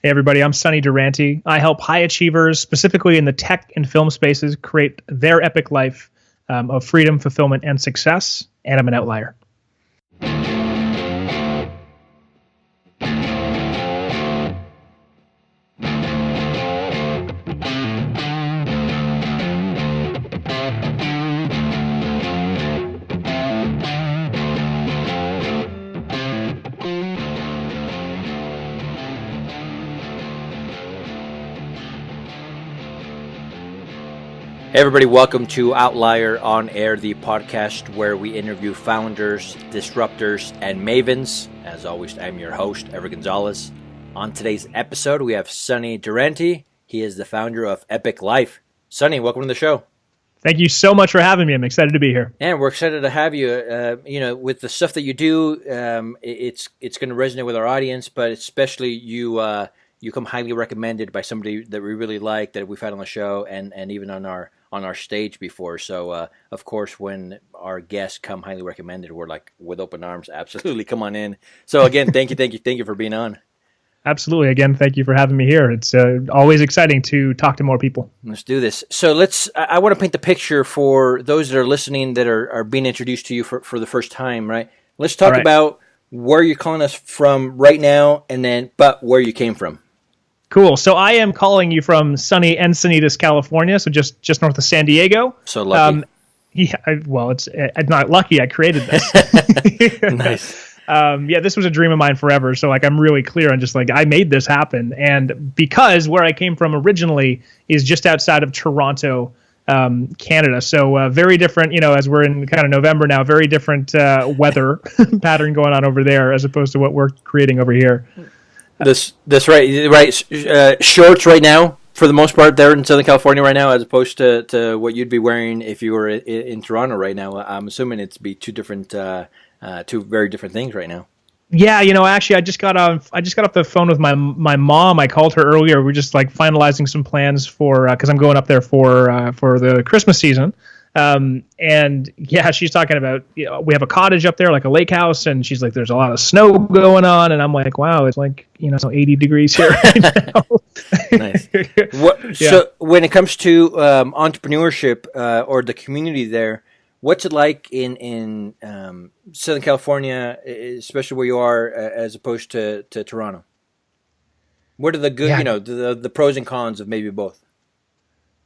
Hey everybody, I'm Sonny Durante. I help high achievers, specifically in the tech and film spaces, create their epic life of freedom, fulfillment, and success, and I'm an outlier. Hey everybody, welcome to Outlier on Air, the podcast where we interview founders, disruptors, and mavens. As always, I'm your host, Ever Gonzalez. On today's episode, we have Sonny Durante. He is the founder of Epic Life. Sonny, welcome to the show. Thank you so much for having me. I'm excited to be here. And we're excited to have you. With the stuff that you do, it's going to resonate with our audience, but especially you come highly recommended by somebody that we really like, that we've had on the show, and even on our stage before. So, of course, when our guests come highly recommended, we're like with open arms, absolutely, come on in. So again, thank you for being on. Absolutely. Again, thank you for having me here. It's always exciting to talk to more people. Let's do this. So I want to paint the picture for those that are listening that are being introduced to you for the first time, right? Let's talk about where you're calling us from right now, but where you came from. Cool. So I am calling you from sunny Encinitas, California, so just north of San Diego. So lucky. It's not lucky. I created this. Nice. This was a dream of mine forever. So I'm really clear on just I made this happen. And because where I came from originally is just outside of Toronto, Canada. So very different, as we're in kind of November now, very different weather pattern going on over there as opposed to what we're creating over here. That's right. Shorts right now, for the most part, there in Southern California right now, as opposed to what you'd be wearing if you were in Toronto right now. I'm assuming it'd be two very different things right now. Yeah, actually, I just got off the phone with my mom. I called her earlier. We're just finalizing some plans for because I'm going up there for the Christmas season. She's talking about, we have a cottage up there, like a lake house, and she's like, there's a lot of snow going on, and I'm like, wow, it's 80 degrees here right now. Nice. So when it comes to entrepreneurship or the community there, what's it like in Southern California, especially where you are, as opposed to Toronto? What are the good, the pros and cons of maybe both?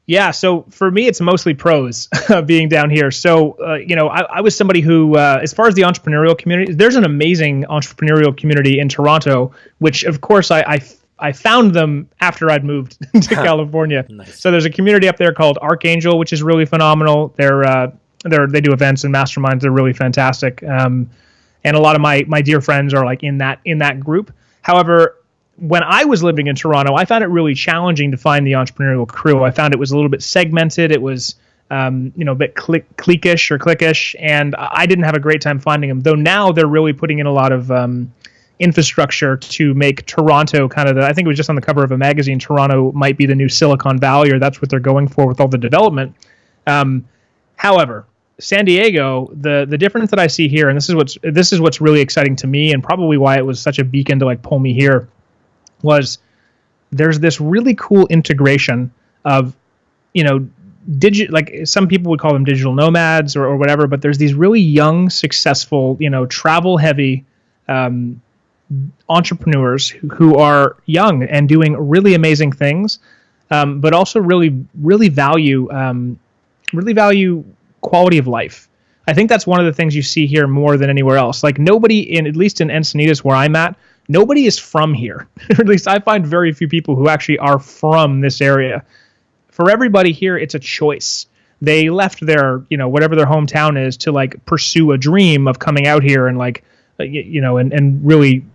Yeah, so for me, it's mostly pros being down here. So, I was somebody who, as far as the entrepreneurial community, there's an amazing entrepreneurial community in Toronto, which, of course, I found them after I'd moved to California. Nice. So there's a community up there called Archangel, which is really phenomenal. They do events and masterminds. They're really fantastic. And a lot of my dear friends are in that group. However, when I was living in Toronto, I found it really challenging to find the entrepreneurial crew. I found it was a little bit segmented. It was, a bit cliquish, and I didn't have a great time finding them. Though now they're really putting in a lot of infrastructure to make Toronto kind of I think it was just on the cover of a magazine, Toronto might be the new Silicon Valley, or that's what they're going for with all the development. However, San Diego, the difference that I see here, and this is what's really exciting to me, and probably why it was such a beacon to pull me here, was there's this really cool integration of, some people would call them digital nomads or whatever, but there's these really young, successful, travel heavy entrepreneurs who are young and doing really amazing things, but also really, really value quality of life. I think that's one of the things you see here more than anywhere else. Nobody at least in Encinitas where I'm at, nobody is from here. Or at least I find very few people who actually are from this area. For everybody here, it's a choice. They left their, whatever their hometown is to pursue a dream of coming out here and and really,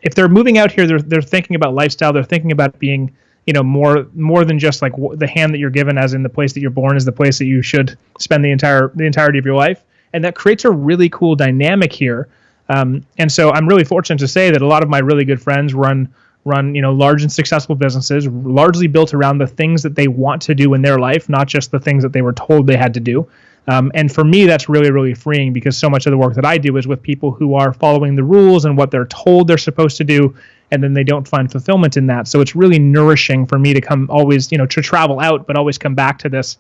if they're moving out here, they're thinking about lifestyle. They're thinking about being, more than just the hand that you're given, as in the place that you're born is the place that you should spend the entirety of your life. And that creates a really cool dynamic here. And so I'm really fortunate to say that a lot of my really good friends run large and successful businesses, largely built around the things that they want to do in their life, not just the things that they were told they had to do. And for me, that's really, really freeing, because so much of the work that I do is with people who are following the rules and what they're told they're supposed to do, and then they don't find fulfillment in that. So it's really nourishing for me to come always, to travel out, but always come back to this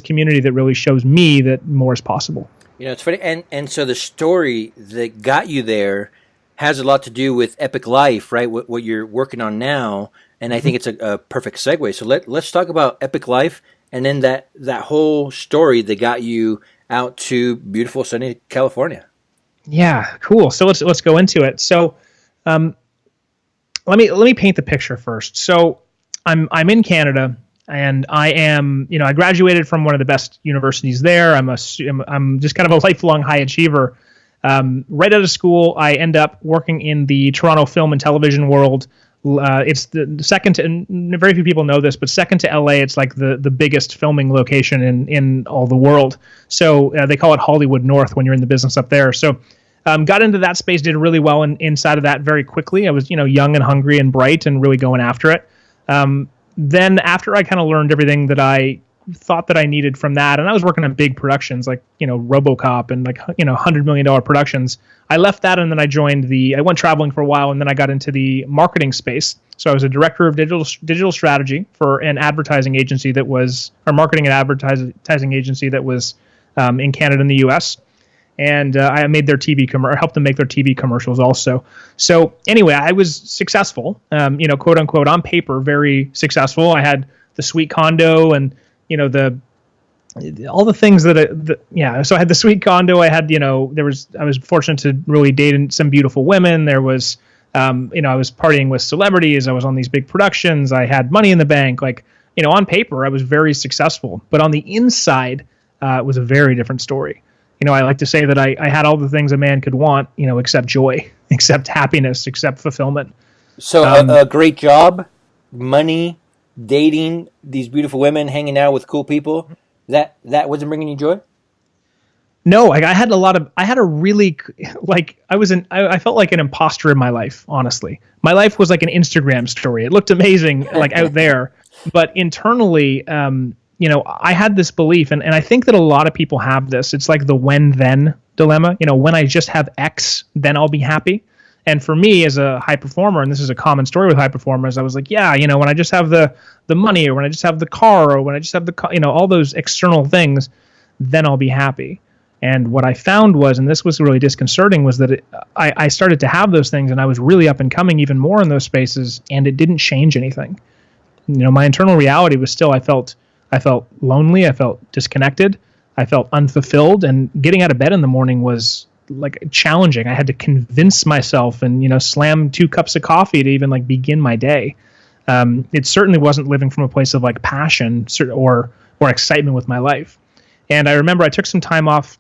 community that really shows me that more is possible. It's funny, and so the story that got you there has a lot to do with Epic Life, right? What you're working on now, and I think it's a perfect segue. So let's talk about Epic Life, and then that whole story that got you out to beautiful sunny California. Yeah, cool. So let's go into it. So, let me paint the picture first. So I'm in Canada, and I am, I graduated from one of the best universities there. I'm just kind of a lifelong high achiever. Right out of school, I end up working in the Toronto film and television world. It's the second to, and very few people know this, but second to LA, it's like the biggest filming location in all the world. So they call it Hollywood North when you're in the business up there. So got into that space, did really well inside of that very quickly. I was, young and hungry and bright and really going after it. Then after I kind of learned everything that I thought that I needed from that, and I was working on big productions like, RoboCop and like, $100 million productions. I left that, and then I went traveling for a while, and then I got into the marketing space. So I was a director of digital strategy for an advertising agency or marketing and advertising agency that was in Canada and the US. And I made their helped them make their TV commercials also. So anyway, I was successful, quote unquote, on paper, very successful. I had the sweet condo and, all the things So I had the sweet condo. I had, I was fortunate to really date some beautiful women. There was, I was partying with celebrities. I was on these big productions. I had money in the bank. Like, on paper, I was very successful. But on the inside, it was a very different story. I like to say that I had all the things a man could want, except joy, except happiness, except fulfillment. So a great job, money, dating these beautiful women, hanging out with cool people, that wasn't bringing you joy? No, I had a really, I felt like an imposter in my life, honestly. My life was like an Instagram story. It looked amazing, like out there, but internally, I had this belief, and I think that a lot of people have this. It's like the when-then dilemma. When I just have X, then I'll be happy. And for me, as a high performer, and this is a common story with high performers, I was like, when I just have the money, or when I just have the car, or when I just have all those external things, then I'll be happy. And what I found was, and this was really disconcerting, was that I started to have those things, and I was really up and coming even more in those spaces, and it didn't change anything. My internal reality was still, I felt lonely. I felt disconnected. I felt unfulfilled, and getting out of bed in the morning was like challenging. I had to convince myself and, slam 2 cups of coffee to even like begin my day. It certainly wasn't living from a place of like passion or excitement with my life. And I remember I took some time off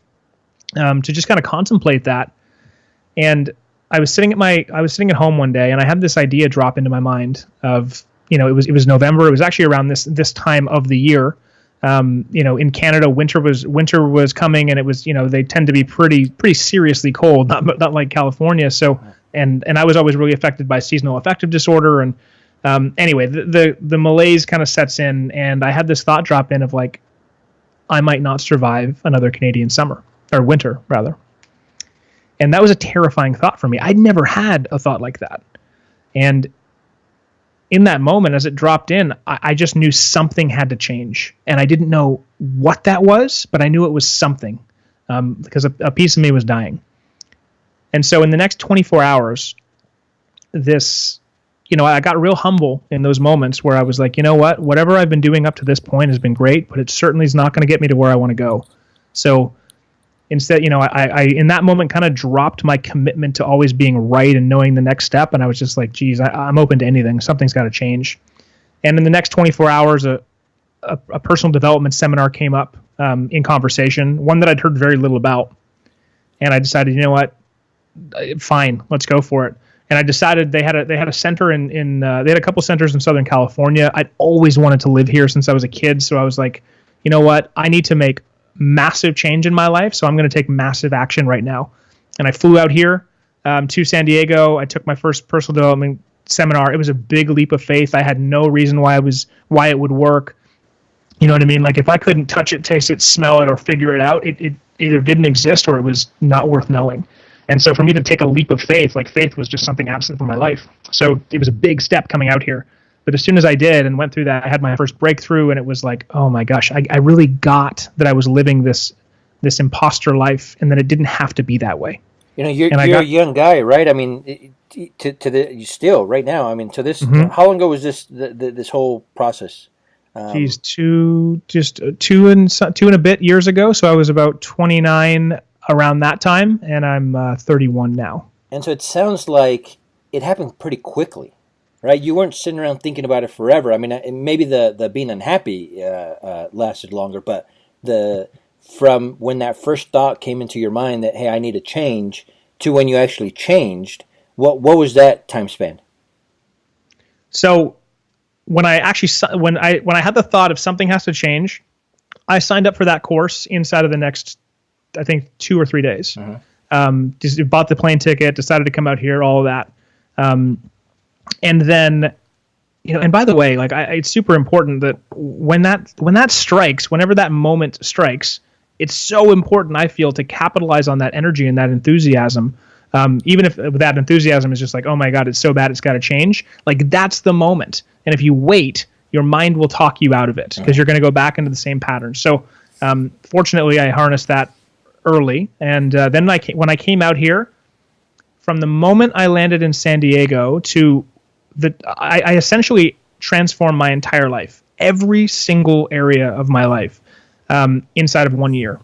to just kind of contemplate that. And I was sitting at home one day, and I had this idea drop into my mind of, it was November. It was actually around this time of the year. In Canada, winter was coming, and it was, they tend to be pretty seriously cold, not like California. So, and I was always really affected by seasonal affective disorder. And anyway, the malaise kind of sets in, and I had this thought drop in of like, I might not survive another Canadian summer, or winter rather. And that was a terrifying thought for me. I'd never had a thought like that. And in that moment, as it dropped in, I just knew something had to change. And I didn't know what that was, but I knew it was something, because a piece of me was dying. And so in the next 24 hours, I got real humble in those moments where I was like, whatever I've been doing up to this point has been great, but it certainly is not going to get me to where I want to go. So instead, I in that moment kind of dropped my commitment to always being right and knowing the next step. And I was just like, geez, I'm open to anything. Something's got to change. And in the next 24 hours, a personal development seminar came up in conversation, one that I'd heard very little about. And I decided, fine, let's go for it. And I decided they had a center they had a couple centers in Southern California. I'd always wanted to live here since I was a kid. So I was like, I need to make massive change in my life, so I'm going to take massive action right now. And I flew out here to San Diego. I took my first personal development seminar. It was a big leap of faith. I had no reason why it would work. You know what I mean? Like if I couldn't touch it, taste it, smell it, or figure it out, it either didn't exist or it was not worth knowing. And so for me to take a leap of faith, like faith was just something absent from my life. So it was a big step coming out here. But as soon as I did and went through that, I had my first breakthrough, and it was like, oh my gosh, I really got that I was living this imposter life, and that it didn't have to be that way. You know, you're a young guy, right? I mean, you still right now. I mean, to this, how long ago was this whole process? Geez, two and a bit years ago. So I was about 29 around that time, and I'm 31 now. And so it sounds like it happened pretty quickly, right? You weren't sitting around thinking about it forever. I mean, maybe the being unhappy lasted longer, but from when that first thought came into your mind that, hey, I need to change, to when you actually changed, what was that time span? So when I had the thought of something has to change, I signed up for that course inside of the next, I think, 2 or 3 days. Just bought the plane ticket, decided to come out here, all of that. And then, and by the way, like it's super important that when that strikes, whenever that moment strikes, it's so important, I feel, to capitalize on that energy and that enthusiasm. Even if that enthusiasm is just like, oh my God, it's so bad, it's got to change. Like, that's the moment. And if you wait, your mind will talk you out of it because you're going to go back into the same pattern. So fortunately, I harnessed that early. And then when I came out here, from the moment I landed in San Diego to I essentially transformed my entire life, every single area of my life, inside of 1 year,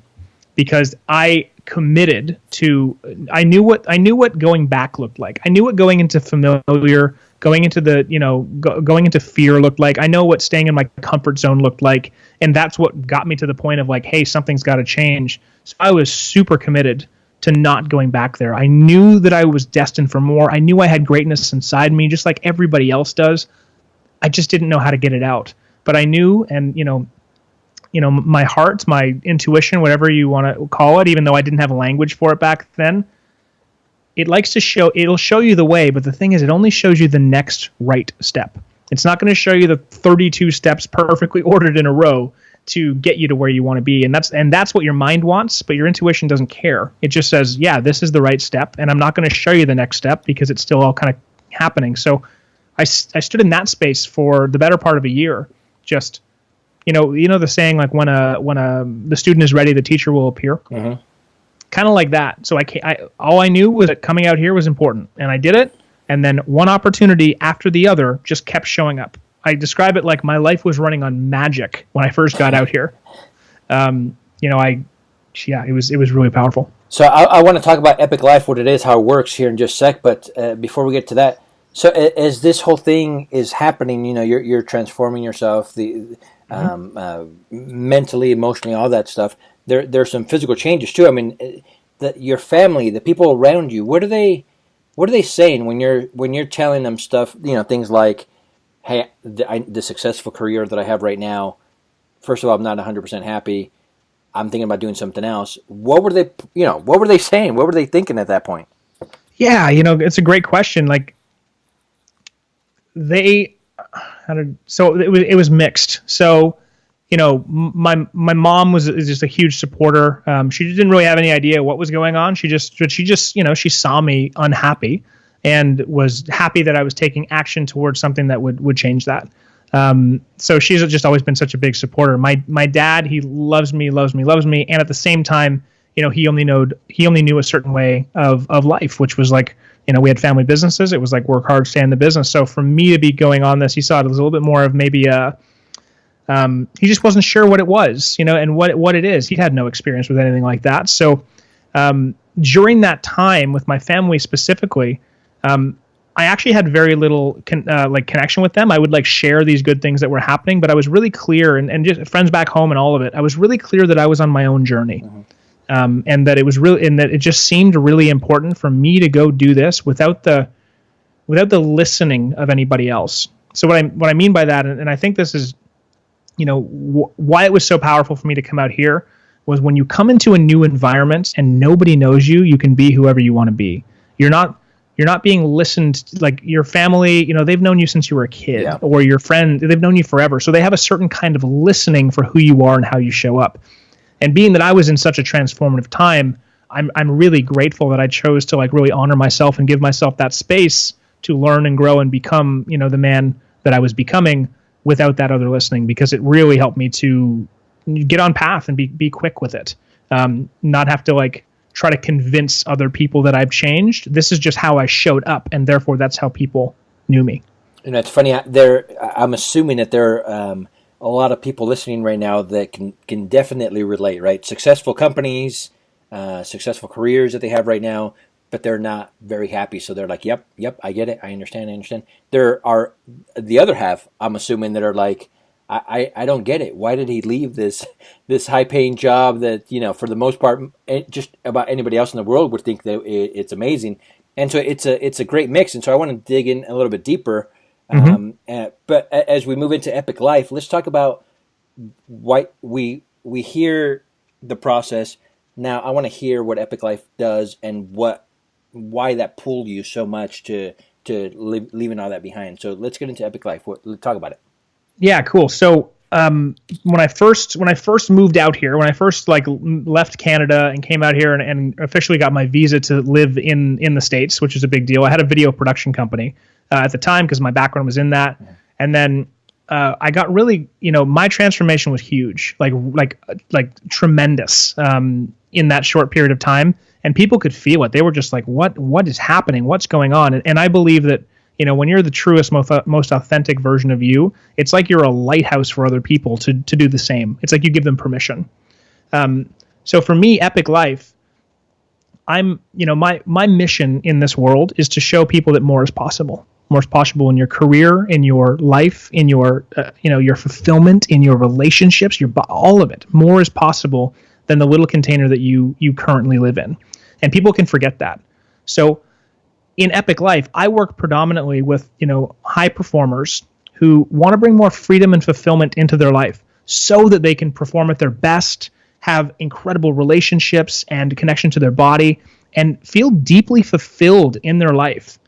because I committed to. I knew what going back looked like. I knew what going into familiar, going into going into fear looked like. I know what staying in my comfort zone looked like, and that's what got me to the point of like, hey, something's got to change. So I was super committed to not going back there. I knew that I was destined for more. I knew I had greatness inside me, just like everybody else does. I just didn't know how to get it out. But I knew, and my heart, my intuition, whatever you want to call it, even though I didn't have a language for it back then, it'll show you the way. But the thing is, it only shows you the next right step. It's not going to show you the 32 steps perfectly ordered in a row to get you to where you want to be. And that's what your mind wants, but your intuition doesn't care. It just says, yeah, this is the right step, and I'm not going to show you the next step because it's still all kind of happening. So I stood in that space for the better part of a year. Just, the saying, like, when the student is ready, the teacher will appear. Mm-hmm. Kind of like that. So all I knew was that coming out here was important, and I did it. And then one opportunity after the other just kept showing up. I describe it like my life was running on magic when I first got out here. It was really powerful. So I want to talk about Epic Life, what it is, how it works here in just a sec. But before we get to that, so as this whole thing is happening, you're transforming yourself, mentally, emotionally, all that stuff. There's some physical changes too. I mean, your family, the people around you, what are they saying when you're telling them stuff? Things like, hey, the successful career that I have right now, first of all, I'm not 100% happy. I'm thinking about doing something else. What were they saying? What were they thinking at that point? Yeah, it's a great question. Like, it was mixed. So, my mom is just a huge supporter. She didn't really have any idea what was going on. She saw me unhappy and was happy that I was taking action towards something that would change that. So she's just always been such a big supporter. My dad, he loves me. And at the same time, he only knew a certain way of life, which was like, we had family businesses. It was like, work hard, stay in the business. So for me to be going on this, he saw it as a little bit more of maybe he just wasn't sure what it was, and what it is. He had no experience with anything like that. So during that time with my family specifically, I actually had very little connection with them. I would share these good things that were happening, but I was really clear, and just friends back home and all of it. I was really clear that I was on my own journey, and that it just seemed really important for me to go do this without the listening of anybody else. So what I mean by that, and I think this is, why it was so powerful for me to come out here, was when you come into a new environment and nobody knows you, you can be whoever you want to be. You're not being listened, like your family, they've known you since you were a kid, yeah. Or your friend, they've known you forever. So they have a certain kind of listening for who you are and how you show up. And being that I was in such a transformative time, I'm really grateful that I chose to like really honor myself and give myself that space to learn and grow and become, the man that I was becoming without that other listening, because it really helped me to get on path and be quick with it. Not have to like try to convince other people that I've changed. This is just how I showed up, and therefore that's how people knew me. And that's funny. I'm assuming that there are a lot of people listening right now that can definitely relate, right? Successful companies, successful careers that they have right now, but they're not very happy. So they're like, yep, I get it. I understand. There are the other half, I'm assuming, that are like, I don't get it. Why did he leave this high-paying job that, for the most part, just about anybody else in the world would think that it's amazing. And so it's a great mix. And so I want to dig in a little bit deeper. But as we move into Epic Life, let's talk about why we hear the process. Now I want to hear what Epic Life does and why that pulled you so much to leaving all that behind. So let's get into Epic Life. Let's talk about it. Yeah, cool. So when I first moved out here, when I first like left Canada and came out here and officially got my visa to live in the States, which is a big deal. I had a video production company at the time because my background was in that. And then I got really, my transformation was huge, like tremendous in that short period of time. And people could feel it. They were just like, what is happening? What's going on? And I believe that, when you're the truest, most authentic version of you, it's like you're a lighthouse for other people to do the same. It's like you give them permission. So for me, Epic Life, I'm, my mission in this world is to show people that more is possible. More is possible in your career, in your life, in your, your fulfillment, in your relationships, all of it. More is possible than the little container that you currently live in. And people can forget that. So in Epic Life, I work predominantly with, high performers who want to bring more freedom and fulfillment into their life so that they can perform at their best, have incredible relationships and connection to their body, and feel deeply fulfilled in their life.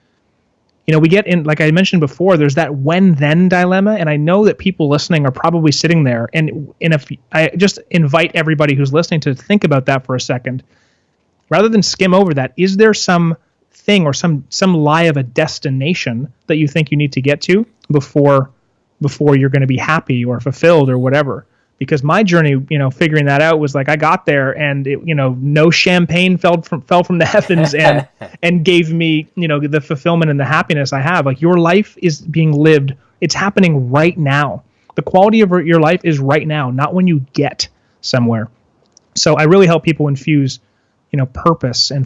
We get in, like I mentioned before, there's that when-then dilemma, and I know that people listening are probably sitting there, and if I just invite everybody who's listening to think about that for a second. Rather than skim over that, is there some thing or some lie of a destination that you think you need to get to before you're going to be happy or fulfilled or whatever? Because my journey, figuring that out was like I got there and no champagne fell from the heavens and gave me the fulfillment and the happiness I have. Like, your life is being lived. It's happening right now. The quality of your life is right now, not when you get somewhere. So I really help people infuse purpose and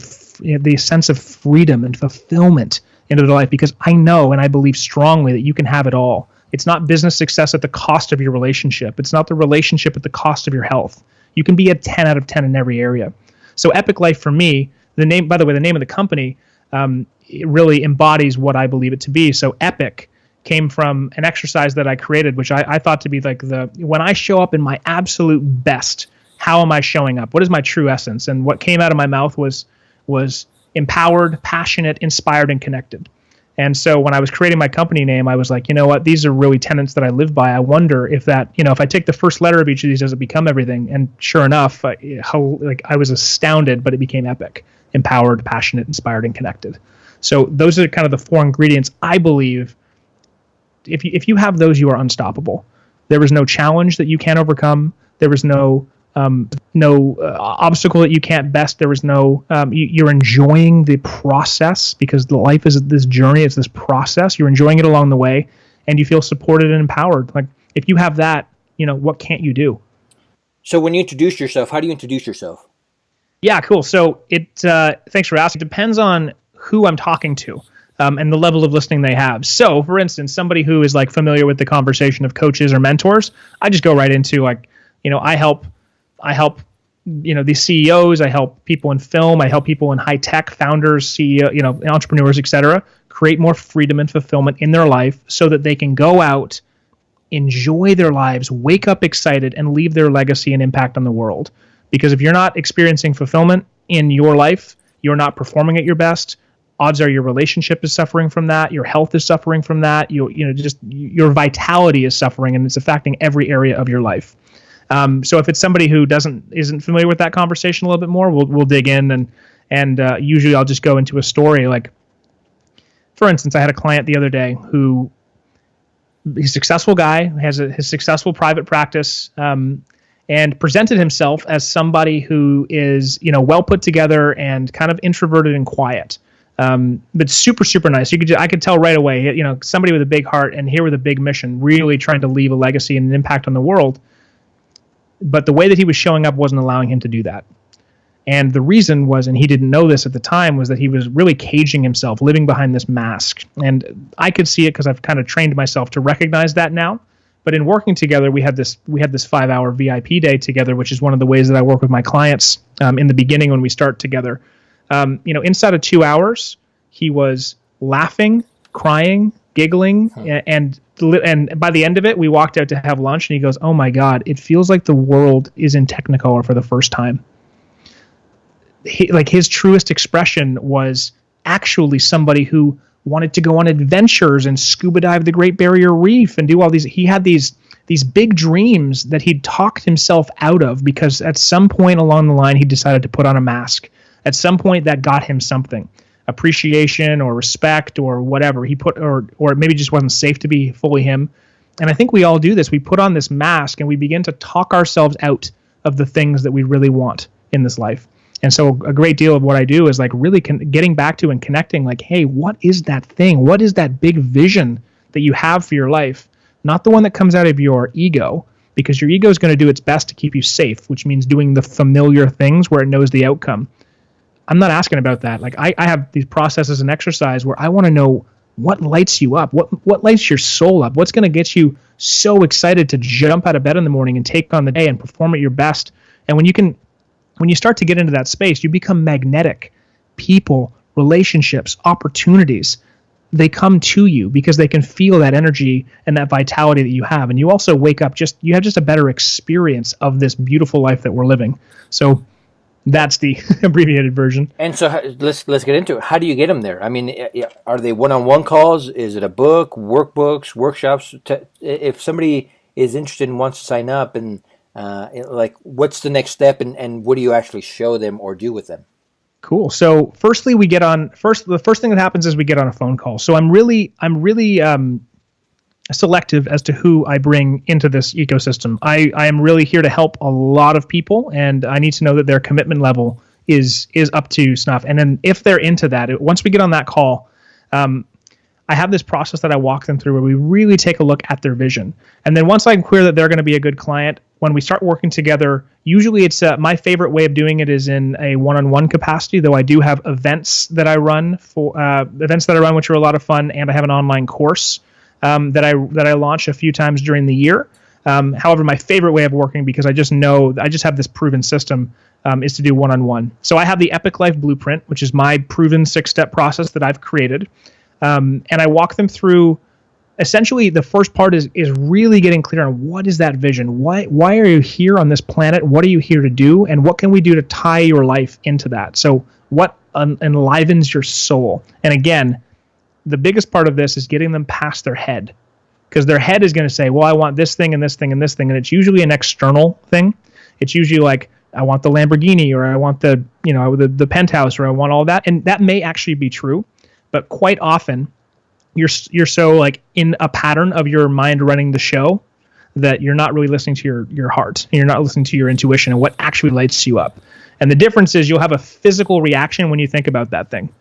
the sense of freedom and fulfillment into their life, because I know and I believe strongly that you can have it all. It's not business success at the cost of your relationship. It's not the relationship at the cost of your health. You can be a 10 out of 10 in every area. So Epic Life for me, the name of the company, it really embodies what I believe it to be. So Epic came from an exercise that I created, which I thought to be like when I show up in my absolute best, how am I showing up? What is my true essence? And what came out of my mouth was empowered, passionate, inspired, and connected. And so when I was creating my company name, I was like, you know what? These are really tenets that I live by. I wonder if that, if I take the first letter of each of these, does it become everything? And sure enough, I was astounded, but it became Epic: empowered, passionate, inspired, and connected. So those are kind of the four ingredients I believe. If you have those, you are unstoppable. There is no challenge that you can't overcome. There is no obstacle that you can't best. There is no, you're enjoying the process, because the life is this journey. It's this process. You're enjoying it along the way, and you feel supported and empowered. Like, if you have that, what can't you do? So when you introduce yourself, how do you introduce yourself? Yeah, cool. So thanks for asking. It depends on who I'm talking to. And the level of listening they have. So, for instance, somebody who is like familiar with the conversation of coaches or mentors, I just go right into I help these CEOs, I help people in film, I help people in high tech, founders, CEO, entrepreneurs, etc., create more freedom and fulfillment in their life so that they can go out, enjoy their lives, wake up excited, and leave their legacy and impact on the world. Because if you're not experiencing fulfillment in your life, you're not performing at your best. Odds are your relationship is suffering from that. Your health is suffering from that. Your vitality is suffering, and it's affecting every area of your life. So if it's somebody who isn't familiar with that conversation a little bit more, we'll dig in, and usually I'll just go into a story. Like, for instance, I had a client the other day who, he's a successful guy, has his successful private practice, and presented himself as somebody who is, well put together and kind of introverted and quiet, but super, super nice. I could tell right away, somebody with a big heart and here with a big mission, really trying to leave a legacy and an impact on the world. But the way that he was showing up wasn't allowing him to do that. And the reason was, and he didn't know this at the time, was that he was really caging himself, living behind this mask. And I could see it because I've kind of trained myself to recognize that now. But in working together, we had this 5-hour VIP day together, which is one of the ways that I work with my clients in the beginning when we start together. Inside of 2 hours, he was laughing, crying, giggling, and by the end of it, we walked out to have lunch, and he goes, "Oh my God, it feels like the world is in Technicolor for the first time." His truest expression was actually somebody who wanted to go on adventures and scuba dive the Great Barrier Reef and do all these. He had these big dreams that he'd talked himself out of because at some point along the line he decided to put on a mask. At some point that got him something, appreciation or respect or whatever he put, or maybe just wasn't safe to be fully him. And I think we all do this. We put on this mask and we begin to talk ourselves out of the things that we really want in this life. And so a great deal of what I do is like really getting back to and connecting, like, hey, what is that thing? What is that big vision that you have for your life? Not the one that comes out of your ego, because your ego is going to do its best to keep you safe, which means doing the familiar things where it knows the outcome. I'm not asking about that. Like I have these processes and exercise where I want to know what lights you up, what lights your soul up, what's going to get you so excited to jump out of bed in the morning and take on the day and perform at your best. And when you start to get into that space, you become magnetic. People, relationships, opportunities, they come to you because they can feel that energy and that vitality that you have. And you also wake up you have just a better experience of this beautiful life that we're living. So that's the abbreviated version. And so let's get into it. How do you get them there? I mean, are they one-on-one calls? Is it a book, workbooks, workshops? If somebody is interested and wants to sign up, and what's the next step, and what do you actually show them or do with them? Cool. So firstly, the first thing that happens is we get on a phone call. So I'm really selective as to who I bring into this ecosystem. I am really here to help a lot of people, and I need to know that their commitment level is up to snuff. And then if they're into that, once we get on that call, I have this process that I walk them through where we really take a look at their vision. And then once I'm clear that they're going to be a good client, when we start working together, usually it's my favorite way of doing it is in a one-on-one capacity, though I do have events that I run which are a lot of fun, and I have an online course that I launch a few times during the year. However, my favorite way of working, because I just have this proven system, is to do one-on-one. So I have the Epic Life Blueprint, which is my proven 6-step process that I've created. And I walk them through, essentially the first part is really getting clear on what is that vision? Why are you here on this planet? What are you here to do? And what can we do to tie your life into that? So what enlivens your soul? And again, the biggest part of this is getting them past their head, because their head is going to say, well, I want this thing and this thing and this thing. And it's usually an external thing. It's usually like, I want the Lamborghini, or I want the penthouse, or I want all that. And that may actually be true, but quite often you're so like in a pattern of your mind running the show that you're not really listening to your heart, and you're not listening to your intuition and what actually lights you up. And the difference is you'll have a physical reaction when you think about that thing.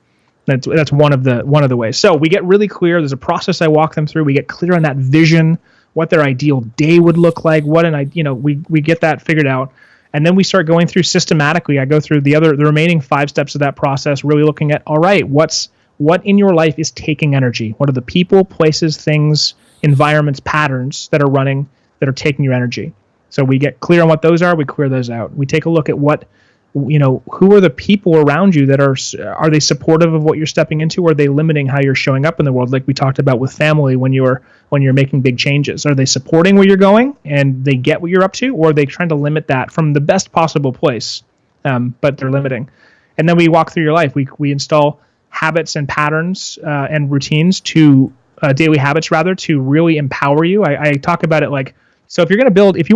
That's one of the ways. So we get really clear. There's a process I walk them through. We get clear on that vision, what their ideal day would look like, we get that figured out. And then we start going through systematically. I go through the remaining 5 steps of that process, really looking at, all right, what in your life is taking energy? What are the people, places, things, environments, patterns that are running, that are taking your energy? So we get clear on what those are. We clear those out. We take a look at who are the people around you that are they supportive of what you're stepping into? Or are they limiting how you're showing up in the world? Like we talked about with family, when you're making big changes, are they supporting where you're going and they get what you're up to? Or are they trying to limit that from the best possible place? But they're limiting. And then we walk through your life. We install habits and patterns and routines daily habits rather, to really empower you. I talk about it like So if you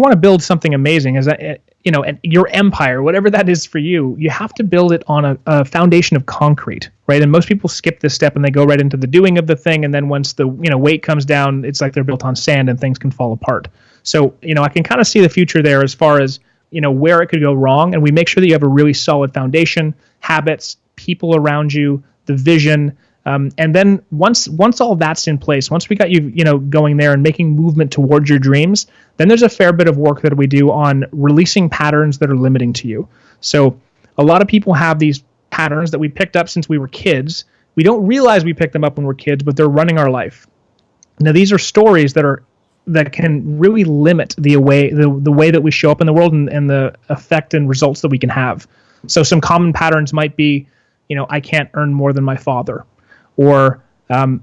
want to build something amazing, as and your empire, whatever that is for you, you have to build it on a foundation of concrete, right? And most people skip this step and they go right into the doing of the thing. And then once the weight comes down, it's like they're built on sand and things can fall apart. So I can kind of see the future there as far as where it could go wrong, and we make sure that you have a really solid foundation, habits, people around you, the vision. And then once all that's in place, once we got you going there and making movement towards your dreams, then there's a fair bit of work that we do on releasing patterns that are limiting to you. So a lot of people have these patterns that we picked up since we were kids. We don't realize we picked them up when we're kids, but they're running our life. Now these are stories that can really limit the way that we show up in the world and the effect and results that we can have. So some common patterns might be, I can't earn more than my father, or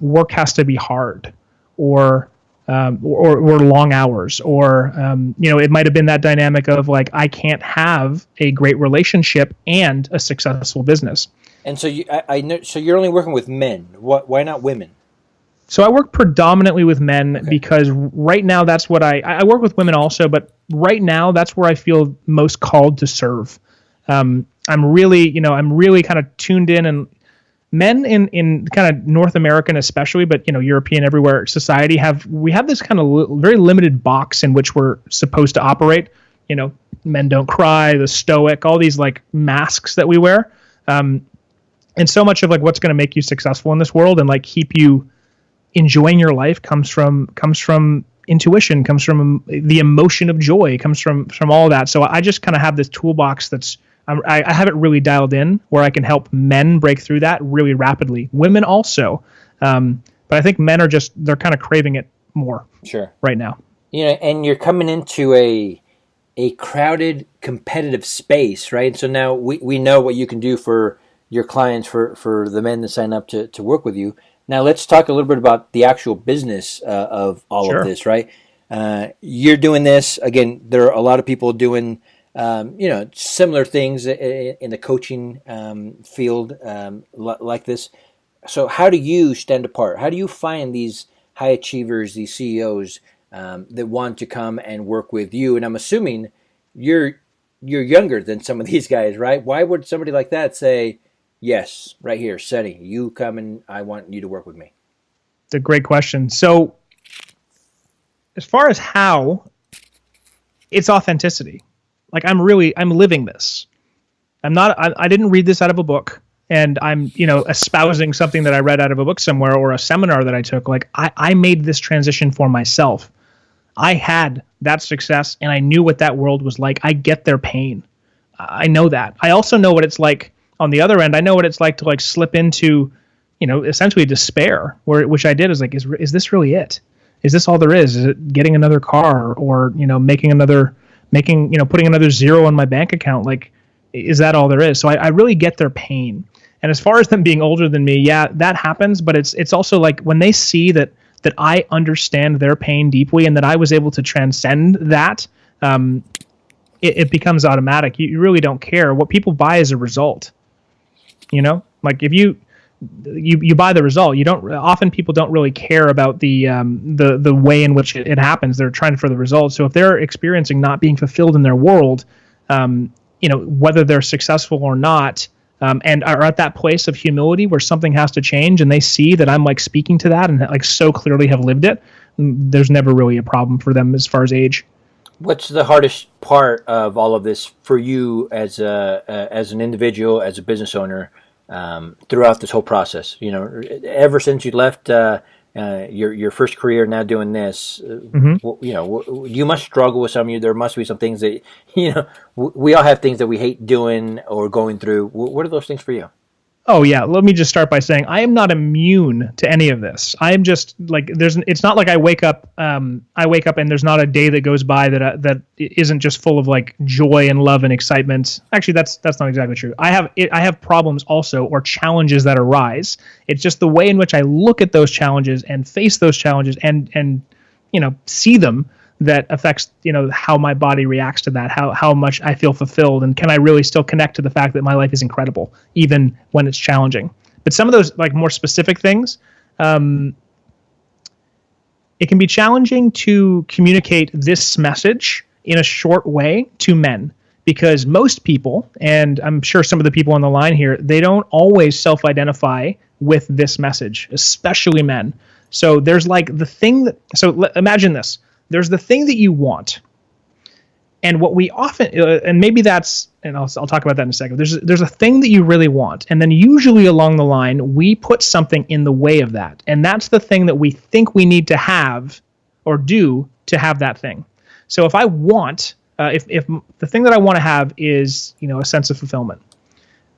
work has to be hard, or long hours, or it might have been that dynamic of like, I can't have a great relationship and a successful business. And so I know. So you're only working with men. Why not women? So I work predominantly with men because right now that's what I work with women also, but right now that's where I feel most called to serve. I'm really kind of tuned in, and men in kind of North American especially, but European everywhere society we have this kind of very limited box in which we're supposed to operate. Men don't cry, the stoic, all these like masks that we wear, and so much of like what's going to make you successful in this world and like keep you enjoying your life comes from intuition, comes from the emotion of joy, comes from all that. So I just kind of have this toolbox that's I have it really dialed in where I can help men break through that really rapidly. Women also, but I think men they're kind of craving it more. Sure. Right now. And you're coming into a crowded, competitive space, right? So now we know what you can do for your clients, for the men that sign up to work with you. Now let's talk a little bit about the actual business of all of this, right? You're doing this again. There are a lot of people doing similar things in the coaching field like this. So how do you stand apart? How do you find these high achievers, these CEOs that want to come and work with you? And I'm assuming you're younger than some of these guys, right? Why would somebody like that say, yes, right here, Seti, you come and I want you to work with me? It's a great question. So as far as how, it's authenticity. Like I'm living this. I didn't read this out of a book, and I'm, espousing something that I read out of a book somewhere or a seminar that I took. Like I made this transition for myself. I had that success and I knew what that world was like. I get their pain. I know that. I also know what it's like on the other end. I know what it's like to like slip into, essentially despair, which I did. Is like, is this really it? Is this all there is? Is it getting another car or, putting another zero on my bank account? Like, is that all there is? So I really get their pain. And as far as them being older than me, yeah, that happens. But it's also like when they see that I understand their pain deeply and that I was able to transcend that, it becomes automatic. You really don't care. What people buy is a result. Like if you buy the result, often people don't really care about the way in which it happens. They're trying for the result. So if they're experiencing not being fulfilled in their world, whether they're successful or not, and are at that place of humility where something has to change, and they see that I'm like speaking to that and like so clearly have lived it, there's never really a problem for them as far as age. What's the hardest part of all of this for you as an individual, as a business owner, throughout this whole process? Ever since you left your first career, now doing this, you must struggle with some of you. There must be some things that, we all have things that we hate doing or going through. What are those things for you? Oh yeah, let me just start by saying I am not immune to any of this. I am just like it's not like I wake up and there's not a day that goes by that isn't just full of like joy and love and excitement. Actually, that's not exactly true. I have problems also, or challenges that arise. It's just the way in which I look at those challenges and face those challenges and see them that affects how my body reacts to that, how much I feel fulfilled, and can I really still connect to the fact that my life is incredible even when it's challenging. But some of those like more specific things, it can be challenging to communicate this message in a short way to men, because most people, and I'm sure some of the people on the line here, they don't always self-identify with this message, especially men. So there's like the thing that, imagine this, there's the thing that you want. And what we often, and maybe that's, and I'll talk about that in a second. There's a thing that you really want, and then usually along the line we put something in the way of that, and that's the thing that we think we need to have or do to have that thing. So if I want, if the thing that I want to have is, a sense of fulfillment,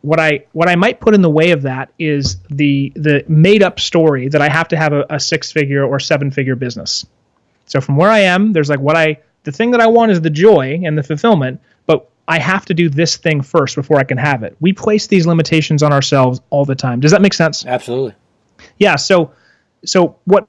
what I might put in the way of that is the made up story that I have to have a 6-figure or 7-figure business. So from where I am, there's like the thing that I want is the joy and the fulfillment, but I have to do this thing first before I can have it. We place these limitations on ourselves all the time. Does that make sense? Absolutely. Yeah. So what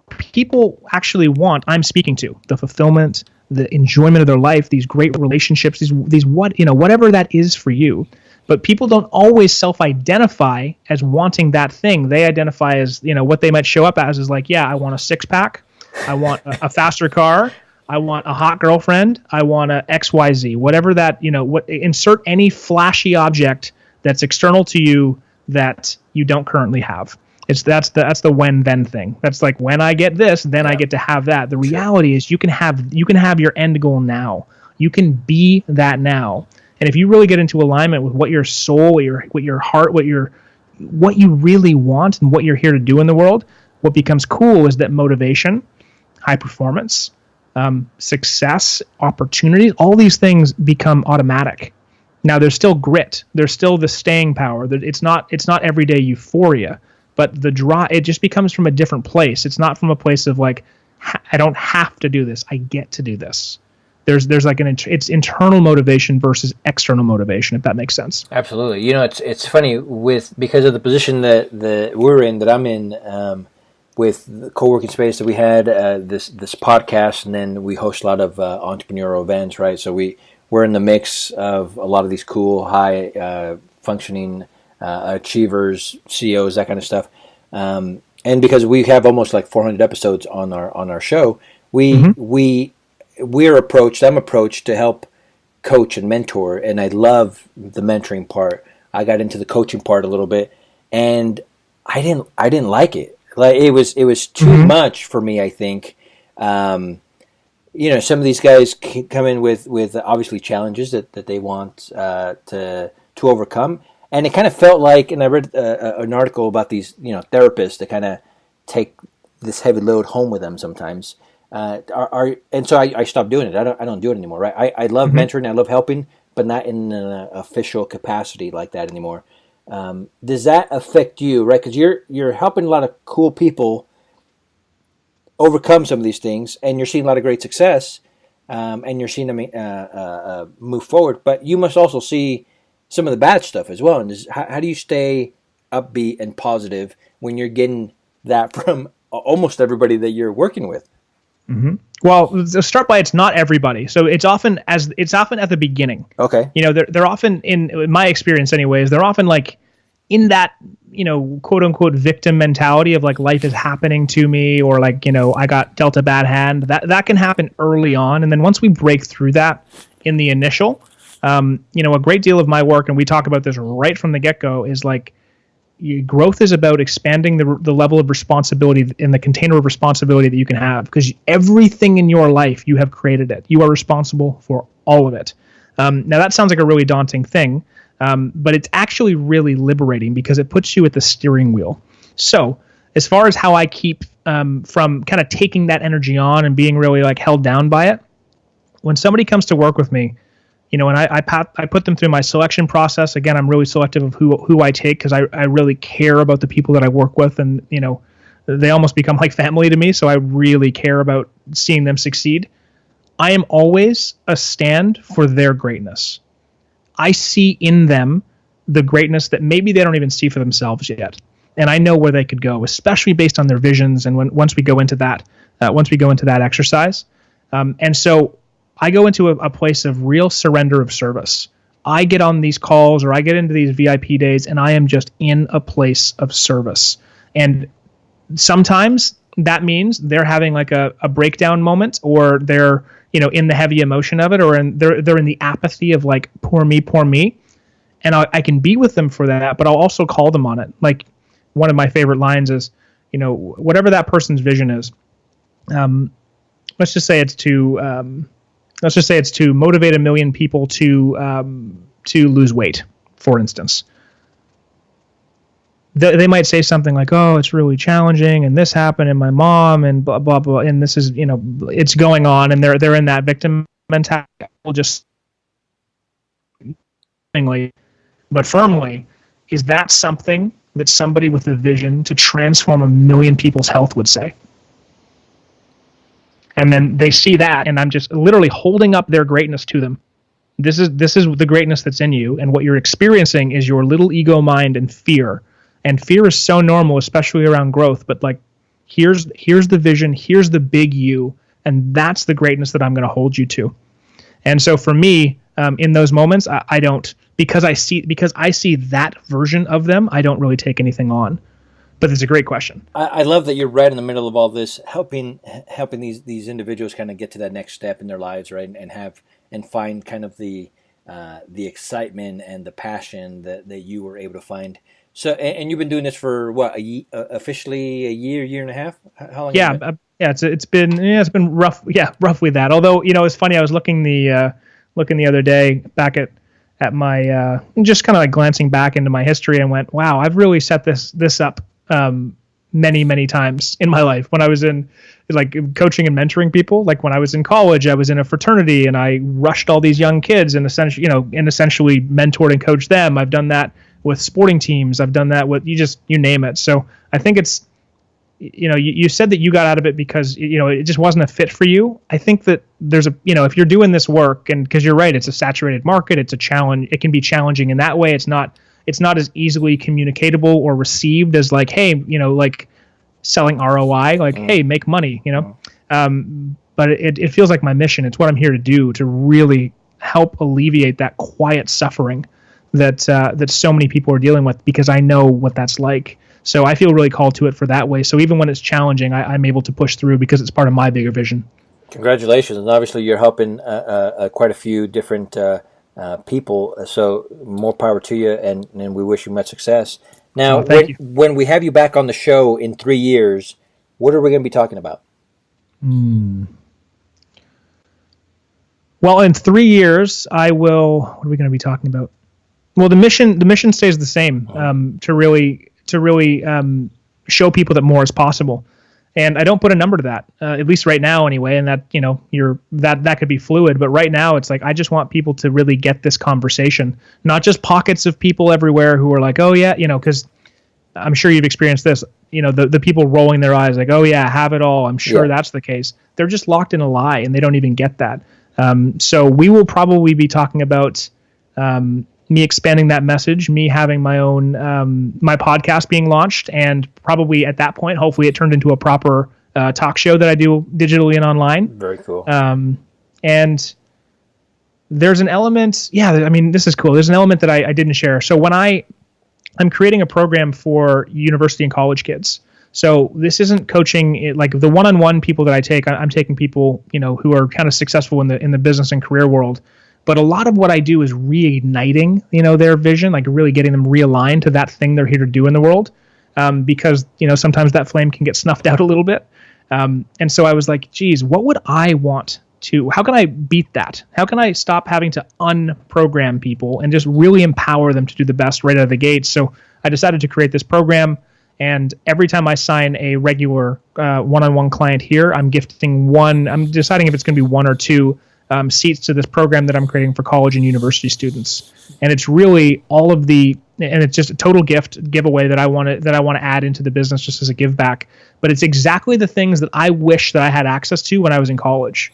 people actually want, I'm speaking to the fulfillment, the enjoyment of their life, these great relationships, these whatever that is for you. But people don't always self-identify as wanting that thing. They identify as, what they might show up as is like, yeah, I want a 6-pack. I want a faster car. I want a hot girlfriend. I want a XYZ, whatever that, insert any flashy object that's external to you that you don't currently have. That's the when then thing. That's like, when I get this, then I get to have that. The reality is you can have your end goal now. You can be that now. And if you really get into alignment with what your soul, what your heart, what you really want and what you're here to do in the world, what becomes cool is that motivation, high performance, success, opportunities, all these things become automatic. Now there's still grit. There's still the staying power. It's not everyday euphoria, but the drive, it just becomes from a different place. It's not from a place of like, I don't have to do this. I get to do this. There's like it's internal motivation versus external motivation, if that makes sense. Absolutely. It's funny because of the position that we're in, that I'm in, with the co-working space that we had, this podcast, and then we host a lot of entrepreneurial events, right? So we're in the mix of a lot of these cool, high functioning achievers, CEOs, that kind of stuff. And because we have almost like 400 episodes on our show, I'm approached to help coach and mentor, and I love the mentoring part. I got into the coaching part a little bit, and I didn't like it. Like it was too much for me, I think. Some of these guys come in with obviously challenges that they want to overcome, and it kind of felt like, and I read an article about these therapists that kind of take this heavy load home with them sometimes. And so I stopped doing it. I don't do it anymore, right? I love mentoring, I love helping, but not in an official capacity like that anymore. Does that affect you, right? Because you're helping a lot of cool people overcome some of these things, and you're seeing a lot of great success, and you're seeing them move forward. But you must also see some of the bad stuff as well. And how do you stay upbeat and positive when you're getting that from almost everybody that you're working with? Mm-hmm. Well, to start by, it's not everybody. So it's often at the beginning. Okay. They're often, in my experience anyways, they're often like in that, quote unquote victim mentality of like, life is happening to me, or like, I got dealt a bad hand. That can happen early on. And then once we break through that in the initial, a great deal of my work, and we talk about this right from the get-go, is like, growth is about expanding the level of responsibility in the container of responsibility that you can have, because everything in your life, you have created it. You are responsible for all of it. Now that sounds like a really daunting thing, but it's actually really liberating because it puts you at the steering wheel. So as far as how I keep from kind of taking that energy on and being really like held down by it, when somebody comes to work with me, and I put them through my selection process. Again, I'm really selective of who I take, because I really care about the people that I work with, and they almost become like family to me. So I really care about seeing them succeed. I am always a stand for their greatness. I see in them the greatness that maybe they don't even see for themselves yet, and I know where they could go, especially based on their visions. And once we go into that exercise, and so I go into a place of real surrender of service. I get on these calls, or I get into these VIP days, and I am just in a place of service. And sometimes that means they're having like a breakdown moment, or they're, in the heavy emotion of it, or they're in the apathy of like, poor me. And I can be with them for that, but I'll also call them on it. Like, one of my favorite lines is, whatever that person's vision is, let's just say it's to motivate 1 million people to lose weight, for instance. They might say something like, "Oh, it's really challenging, and this happened, and my mom, and blah blah blah, and this is, it's going on," and they're in that victim mentality. Will just, but firmly, is that something that somebody with a vision to transform 1 million people's health would say? And then they see that, and I'm just literally holding up their greatness to them. This is the greatness that's in you, and what you're experiencing is your little ego mind and fear. And fear is so normal, especially around growth. But like, here's the vision, here's the big you, and that's the greatness that I'm going to hold you to. And so for me, in those moments, I don't, because I see that version of them, I don't really take anything on. But it's a great question. I love that you're right in the middle of all this, helping these individuals kind of get to that next step in their lives, right, and find kind of the excitement and the passion that you were able to find. So, and you've been doing this for what, officially a year and a half? How long? Yeah, it's been rough. Yeah, roughly that. Although, it's funny. I was looking the other day back at my just kind of like glancing back into my history, and went, wow, I've really set this up many times in my life. When I was in like coaching and mentoring people, like when I was in college, I was in a fraternity and I rushed all these young kids and essentially mentored and coached them. I've done that with sporting teams. I've done that with you name it. So I think it's, you said that you got out of it because, it just wasn't a fit for you. I think that there's if you're doing this work, and because you're right, it's a saturated market, it's a challenge. It can be challenging in that way. It's not as easily communicatable or received as like, hey, like selling ROI, like, hey, make money, but it feels like my mission. It's what I'm here to do, to really help alleviate that quiet suffering that so many people are dealing with, because I know what that's like. So I feel really called to it for that way. So even when it's challenging, I'm able to push through because it's part of my bigger vision. Congratulations. And obviously you're helping quite a few different people. So more power to you, and we wish you much success. Now, when we have you back on the show in 3 years, what are we going to be talking about? Well, in 3 years, what are we going to be talking about? Well, the mission stays the same, to really show people that more is possible. And I don't put a number to that, at least right now anyway. And that, that could be fluid, but right now it's like, I just want people to really get this conversation, not just pockets of people everywhere who are like, oh yeah, cause I'm sure you've experienced this, the people rolling their eyes like, oh yeah, have it all. I'm sure that's the case. They're just locked in a lie and they don't even get that. So we will probably be talking about, me expanding that message, me having my own, my podcast being launched, and probably at that point, hopefully it turned into a proper talk show that I do digitally and online. Very cool. And there's an element, this is cool. There's an element that I didn't share. So when I'm creating a program for university and college kids. So this isn't coaching, like the one-on-one people that I take, I'm taking people, who are kind of successful in the business and career world. But a lot of what I do is reigniting, their vision, like really getting them realigned to that thing they're here to do in the world. Because, sometimes that flame can get snuffed out a little bit. And so I was like, geez, what would I want to, how can I beat that? How can I stop having to unprogram people and just really empower them to do the best right out of the gate? So I decided to create this program. And every time I sign a regular one-on-one client here, I'm deciding if it's going to be 1 or 2 seats to this program that I'm creating for college and university students. And it's really and it's just a total giveaway that I want to add into the business just as a give back. But it's exactly the things that I wish that I had access to when I was in college.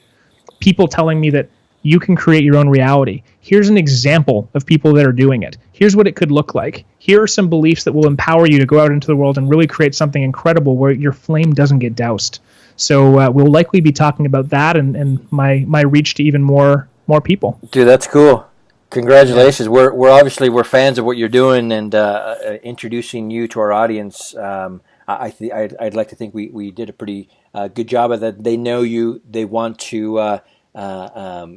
People telling me that you can create your own reality. Here's an example of people that are doing it. Here's what it could look like. Here are some beliefs that will empower you to go out into the world and really create something incredible where your flame doesn't get doused. So we'll likely be talking about that and my reach to even more people. Dude, that's cool. Congratulations. We're fans of what you're doing, and introducing you to our audience. I'd like to think we did a pretty good job of that. They know you. They want to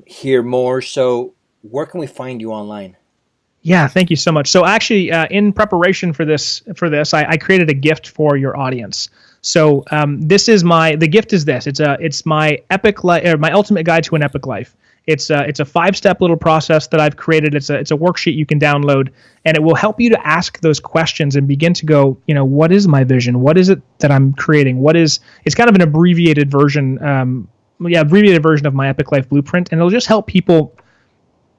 hear more. So where can we find you online? Yeah, thank you so much. So actually, in preparation for this, I created a gift for your audience. So the gift is this. It's my my ultimate guide to an epic life. It's a 5-step little process that I've created. It's a worksheet you can download, and it will help you to ask those questions and begin to go, what is my vision? What is it that I'm creating? It's kind of an abbreviated version, of my epic life blueprint, and it'll just help people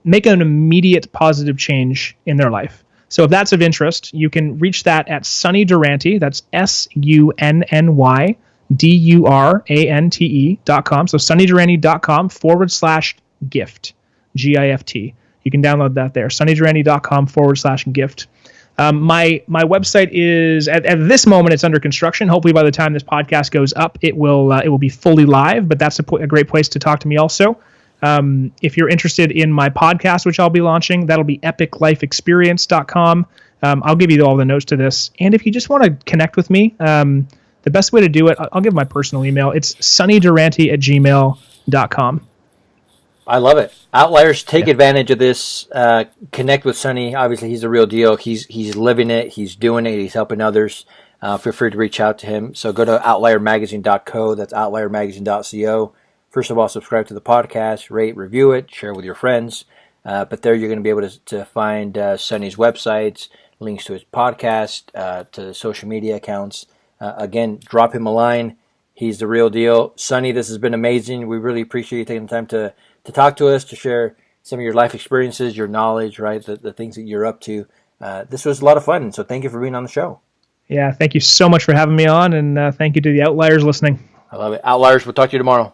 make an immediate positive change in their life. So if that's of interest, you can reach that at Sunny Durante. That's SUNNYDURANTE.com. So sunnydurante.com/gift, GIFT. You can download that there. sunnydurante.com/gift. My website is at this moment it's under construction. Hopefully by the time this podcast goes up, it will be fully live. But that's a great place to talk to me also. If you're interested in my podcast, which I'll be launching, that'll be epiclifeexperience.com. I'll give you all the notes to this. And if you just want to connect with me, the best way to do it, I'll give my personal email. It's sunnydurante@gmail.com. I love it. Outliers, take advantage of this. Connect with Sunny. Obviously, he's the real deal. He's living it. He's doing it. He's helping others. Feel free to reach out to him. So go to outliermagazine.co. That's outliermagazine.co. First of all, subscribe to the podcast, rate, review it, share with your friends. But there you're going to be able to find Sunny's websites, links to his podcast, to social media accounts. Again, drop him a line. He's the real deal. Sunny, this has been amazing. We really appreciate you taking the time to talk to us, to share some of your life experiences, your knowledge, right, the things that you're up to. This was a lot of fun, so thank you for being on the show. Yeah, thank you so much for having me on, and thank you to the Outliers listening. I love it. Outliers, we'll talk to you tomorrow.